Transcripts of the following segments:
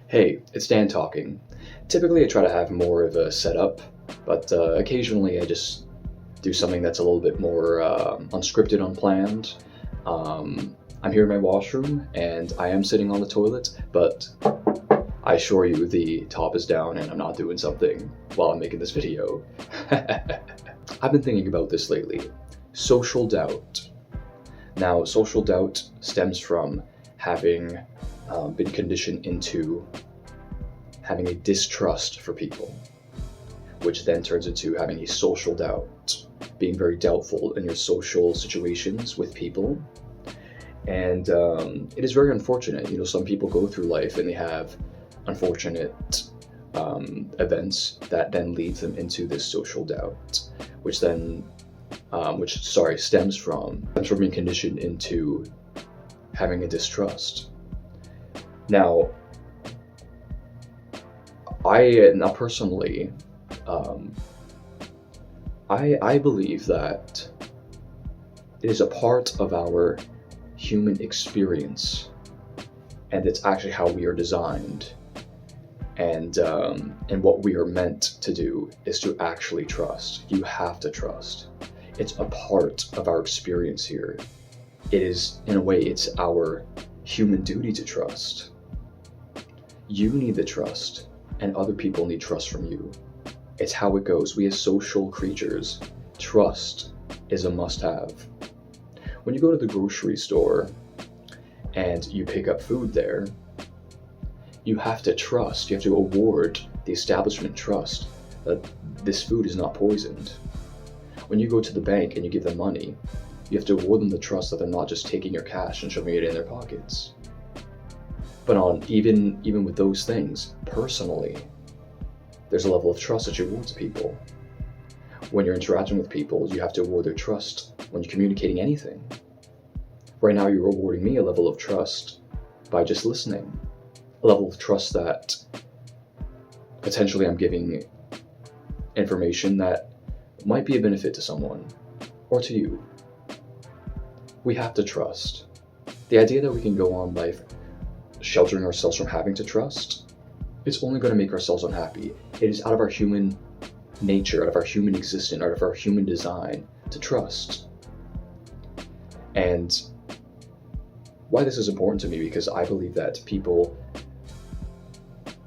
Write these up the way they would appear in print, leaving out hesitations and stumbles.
Hey, it's Dan talking. Typically, I try to have more of a setup, but occasionally I just do something that's a little bit more unscripted, unplanned. I'm here in my washroom, and I am sitting on the toilet, but I assure you the top is down and I'm not doing something while I'm making this video. I've been thinking about this lately. Social doubt. Now, social doubt stems from having been conditioned into having a distrust for people, which then turns into having a social doubt, being very doubtful in your social situations with people. And it is very unfortunate. Some people go through life and they have unfortunate events that then leads them into this social doubt, which stems from being conditioned into having a distrust. Now, personally, I believe that it is a part of our human experience, and it's actually how we are designed, and what we are meant to do is to actually trust. You have to trust. It's a part of our experience here. It is, in a way, it's our human duty to trust. You need the trust, and other people need trust from you. It's how it goes. We as social creatures, trust is a must-have. When you go to the grocery store and you pick up food there, you have to trust, you have to award the establishment trust that this food is not poisoned. When you go to the bank and you give them money, you have to award them the trust that they're not just taking your cash and shoving it in their pockets. But even with those things, personally, there's a level of trust that you award to people. When you're interacting with people, you have to award their trust when you're communicating anything. Right now, you're awarding me a level of trust by just listening. A level of trust that potentially I'm giving information that might be a benefit to someone or to you. We have to trust. The idea that we can go on life sheltering ourselves from having to trust, it's only going to make ourselves unhappy. It is out of our human nature, out of our human existence, out of our human design to trust. And why this is important to me, because I believe that people,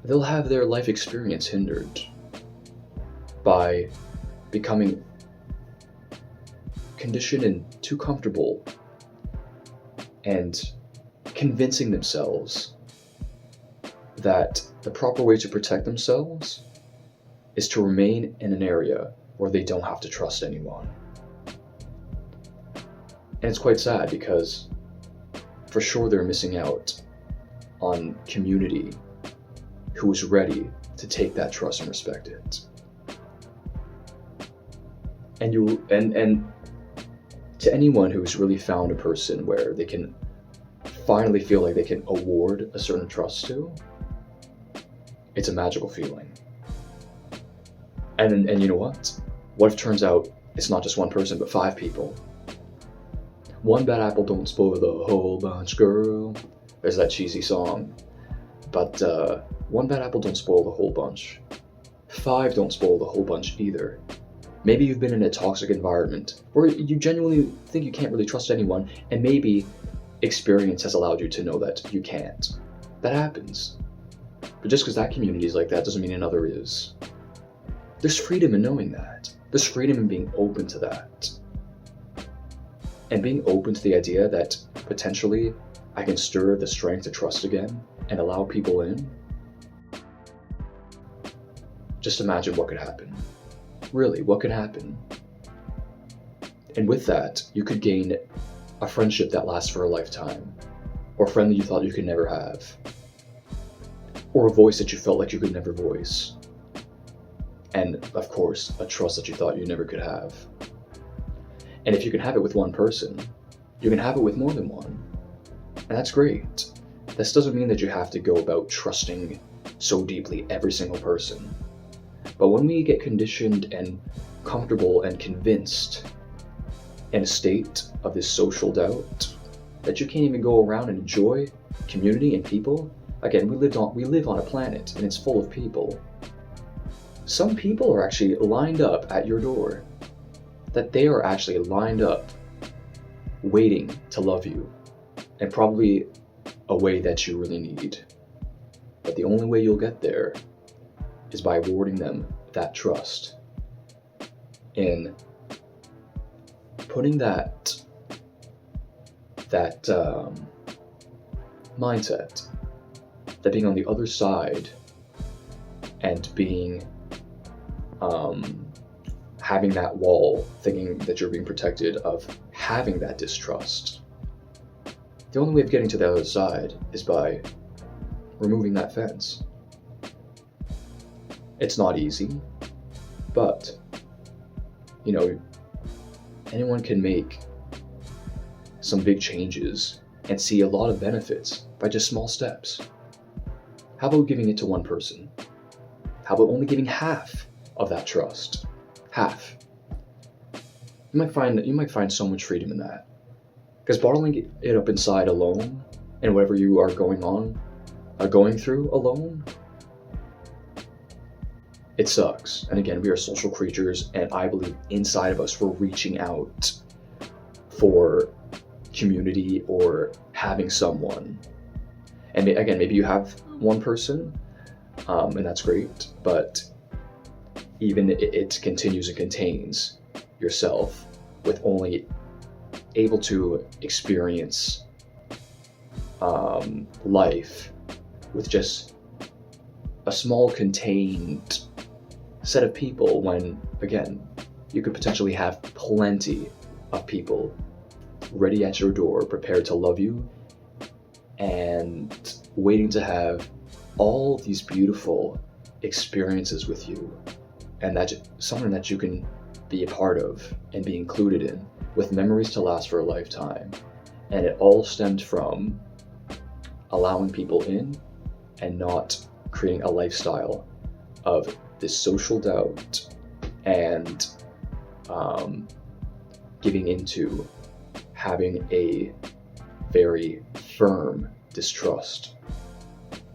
they'll have their life experience hindered by becoming conditioned and too comfortable and convincing themselves that the proper way to protect themselves is to remain in an area where they don't have to trust anyone. And it's quite sad, because for sure they're missing out on community who is ready to take that trust and respect it. And to anyone who's really found a person where they can finally feel like they can award a certain trust to, it's a magical feeling. And you know what? What if it turns out it's not just one person, but 5 people? One bad apple don't spoil the whole bunch, girl. There's that cheesy song. But one bad apple don't spoil the whole bunch. 5 don't spoil the whole bunch either. Maybe you've been in a toxic environment where you genuinely think you can't really trust anyone, and maybe experience has allowed you to know that you can't. That happens. But just because that community is like that doesn't mean another is. There's freedom in knowing that. There's freedom in being open to that. And being open to the idea that potentially I can stir the strength to trust again and allow people in. Just imagine what could happen. Really, what could happen? And with that, you could gain a friendship that lasts for a lifetime, or a friend that you thought you could never have, or a voice that you felt like you could never voice, and of course, a trust that you thought you never could have. And if you can have it with one person, you can have it with more than one, and that's great. This doesn't mean that you have to go about trusting so deeply every single person. But when we get conditioned and comfortable and convinced in a state of this social doubt that you can't even go around and enjoy community and people, Again, we live on a planet and it's full of people. Some people are actually lined up at your door. That they are actually lined up waiting to love you, and probably a way that you really need. But the only way you'll get there is by awarding them that trust, in putting that mindset, that being on the other side and being having that wall, thinking that you're being protected, of having that distrust. The only way of getting to the other side is by removing that fence. It's not easy, but anyone can make some big changes and see a lot of benefits by just small steps. How about giving it to one person? How about only giving half of that trust? Half. You might find so much freedom in that. Because bottling it up inside alone, and whatever you are going through alone, it sucks. And again, we are social creatures, and I believe inside of us we're reaching out for community or having someone. And again, maybe you have one person, and that's great, but even it continues and contains yourself, with only able to experience life with just a small contained set of people, when again you could potentially have plenty of people ready at your door, prepared to love you and waiting to have all these beautiful experiences with you, and that's something that you can be a part of and be included in, with memories to last for a lifetime. And it all stemmed from allowing people in and not creating a lifestyle of this social doubt and giving into having a very firm distrust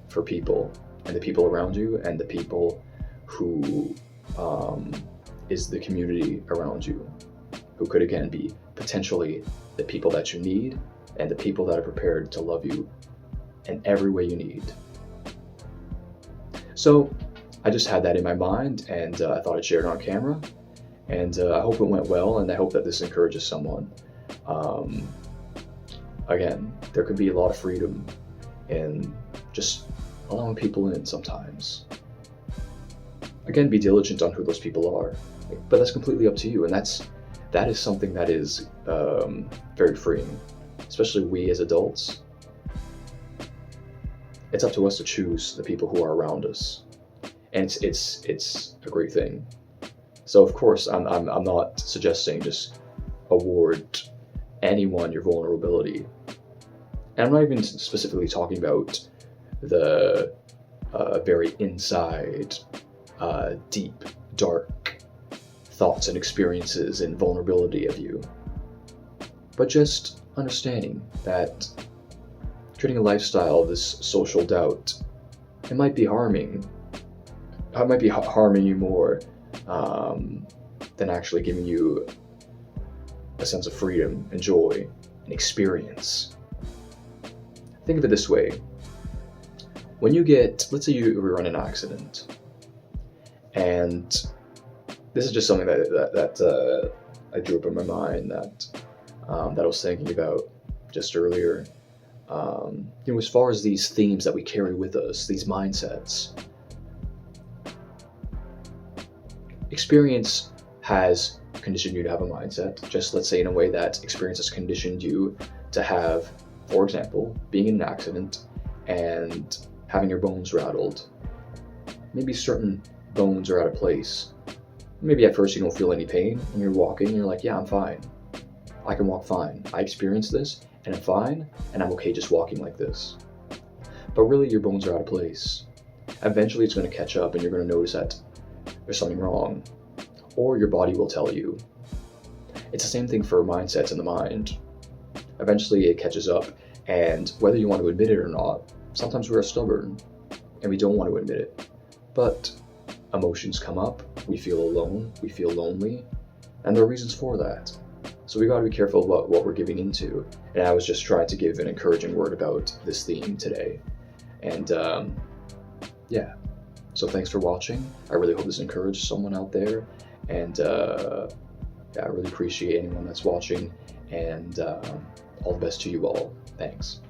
for people and the people around you and the people who is the community around you, who could again be potentially the people that you need and the people that are prepared to love you in every way you need. So I just had that in my mind, and I thought I'd share it on camera, and I hope it went well, and I hope that this encourages someone. Again, there could be a lot of freedom in just allowing people in sometimes. Again, be diligent on who those people are, but that's completely up to you, and that is something that is very freeing, especially we as adults. It's up to us to choose the people who are around us, and it's a great thing. So of course, I'm not suggesting just award anyone your vulnerability, and I'm not even specifically talking about the very inside, deep, dark thoughts and experiences and vulnerability of you, but just understanding that creating a lifestyle of this social doubt, it might be harming you more than actually giving you a sense of freedom and joy and experience. Think of it this way. When you let's say you were in an accident, and this is just something that I drew up in my mind that I was thinking about just earlier. As far as these themes that we carry with us, these mindsets, experience has conditioned you to have a mindset, just let's say in a way that experience has conditioned you to have, for example, being in an accident and having your bones rattled. Maybe certain bones are out of place. Maybe at first you don't feel any pain and you're walking and you're like, yeah, I'm fine. I can walk fine. I experienced this and I'm fine and I'm okay just walking like this. But really your bones are out of place. Eventually it's going to catch up and you're going to notice that there's something wrong, or your body will tell you. It's the same thing for mindsets in the mind. Eventually it catches up, and whether you want to admit it or not, sometimes we're stubborn and we don't want to admit it. But emotions come up, we feel alone, we feel lonely, and there are reasons for that. So we gotta be careful about what we're giving into. And I was just trying to give an encouraging word about this theme today. And yeah, so thanks for watching. I really hope this encouraged someone out there. And yeah, I really appreciate anyone that's watching. And all the best to you all. Thanks.